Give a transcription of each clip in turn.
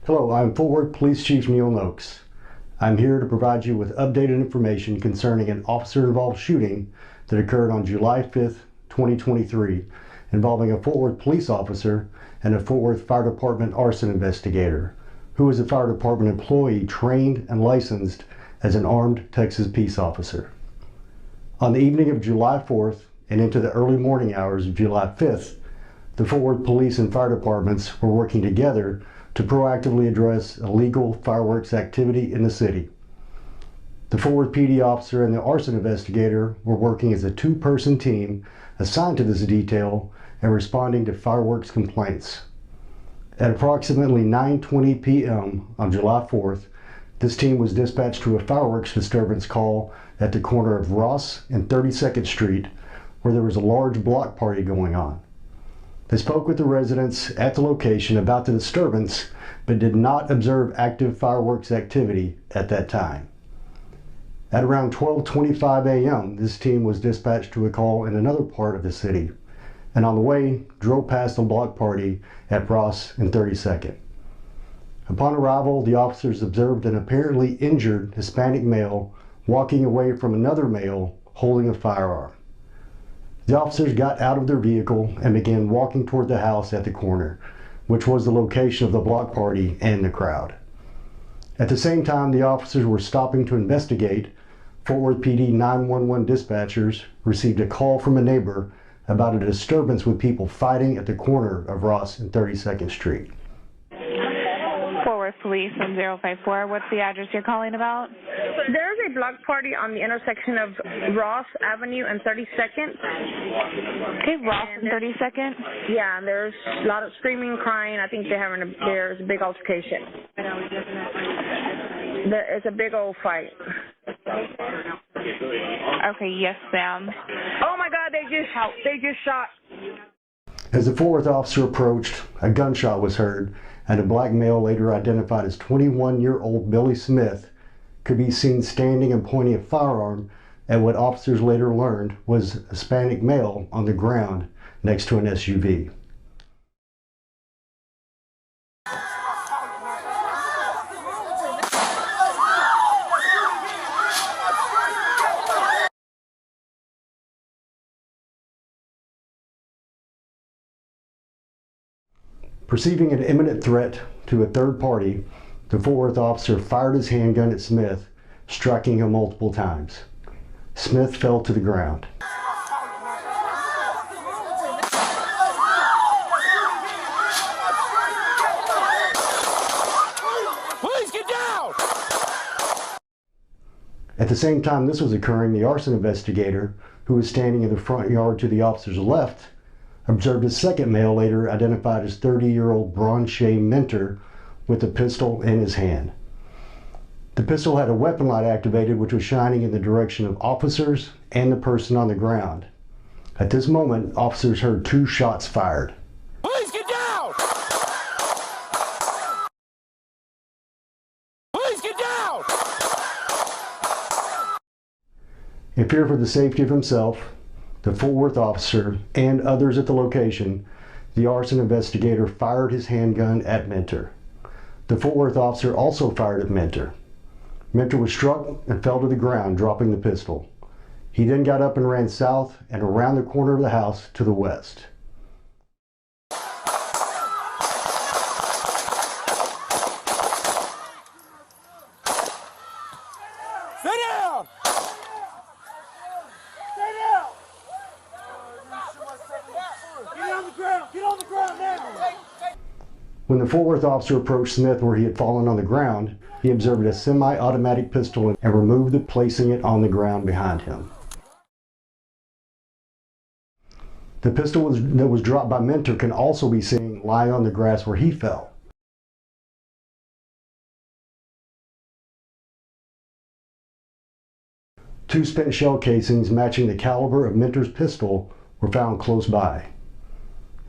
Hello, I'm Fort Worth Police Chief Neil Noakes. I'm here to provide you with updated information concerning an officer-involved shooting that occurred on July 5th, 2023, involving a Fort Worth police officer and a Fort Worth Fire Department arson investigator, who is a fire department employee trained and licensed as an armed Texas peace officer. On the evening of July 4th and into the early morning hours of July 5th, the Fort Worth police and fire departments were working together to proactively address illegal fireworks activity in the city. The Fort Worth PD officer and the arson investigator were working as a two-person team assigned to this detail and responding to fireworks complaints. At approximately 9:20 p.m. on July 4th, this team was dispatched to a fireworks disturbance call at the corner of Ross and 32nd Street, where there was a large block party going on. They spoke with the residents at the location about the disturbance, but did not observe active fireworks activity at that time. At around 12:25 a.m., this team was dispatched to a call in another part of the city, and on the way, drove past the block party at Ross and 32nd. Upon arrival, the officers observed an apparently injured Hispanic male walking away from another male holding a firearm. The officers got out of their vehicle and began walking toward the house at the corner, which was the location of the block party and the crowd. At the same time the officers were stopping to investigate, Fort Worth PD 911 dispatchers received a call from a neighbor about a disturbance with people fighting at the corner of Ross and 32nd Street. Fort Worth Police 1054, what's the address you're calling about? There's a block party on the intersection of Ross Avenue and 32nd. Okay, Ross and 32nd? Yeah, and there's a lot of screaming, crying. I think there's a big altercation. It's a big old fight. Okay, yes, ma'am. Oh my God, they just shot. As the Fort Worth officer approached, a gunshot was heard, and a black male later identified as 21-year-old Billy Smith could be seen standing and pointing a firearm at what officers later learned was a Hispanic male on the ground next to an SUV. Perceiving an imminent threat to a third party, the Fort Worth officer fired his handgun at Smith, striking him multiple times. Smith fell to the ground. Please get down! At the same time this was occurring, the arson investigator, who was standing in the front yard to the officer's left, observed a second male later identified as 30-year-old Bronche Mentor with a pistol in his hand. The pistol had a weapon light activated which was shining in the direction of officers and the person on the ground. At this moment, officers heard 2 shots fired. Please get down! Please get down! In fear for the safety of himself, the Fort Worth officer, and others at the location, the arson investigator fired his handgun at Mentor. The Fort Worth officer also fired at Mentor. Mentor was struck and fell to the ground, dropping the pistol. He then got up and ran south and around the corner of the house to the west. Sit down! Get on the ground now! When the Fort Worth officer approached Smith where he had fallen on the ground, he observed a semi-automatic pistol and removed it, placing it on the ground behind him. The pistol that was dropped by Mentor can also be seen lying on the grass where he fell. Two spent shell casings matching the caliber of Mentor's pistol were found close by.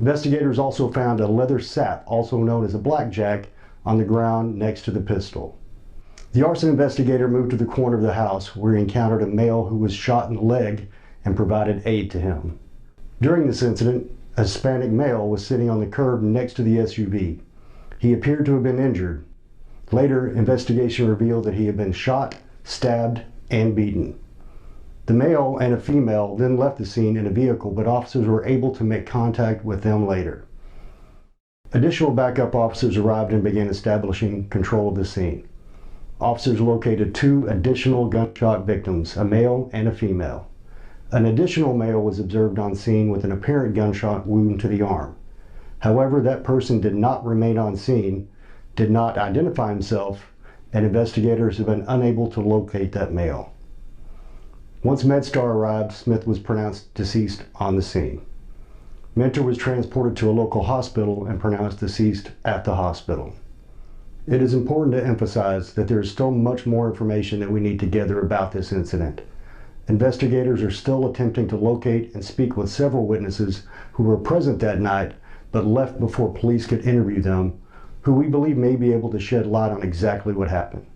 Investigators also found a leather sap, also known as a blackjack, on the ground next to the pistol. The arson investigator moved to the corner of the house where he encountered a male who was shot in the leg and provided aid to him. During this incident, a Hispanic male was sitting on the curb next to the SUV. He appeared to have been injured. Later, investigation revealed that he had been shot, stabbed, and beaten. The male and a female then left the scene in a vehicle, but officers were able to make contact with them later. Additional backup officers arrived and began establishing control of the scene. Officers located 2 additional gunshot victims, a male and a female. An additional male was observed on scene with an apparent gunshot wound to the arm. However, that person did not remain on scene, did not identify himself, and investigators have been unable to locate that male. Once MedStar arrived, Smith was pronounced deceased on the scene. Mentor was transported to a local hospital and pronounced deceased at the hospital. It is important to emphasize that there is still much more information that we need to gather about this incident. Investigators are still attempting to locate and speak with several witnesses who were present that night but left before police could interview them, who we believe may be able to shed light on exactly what happened.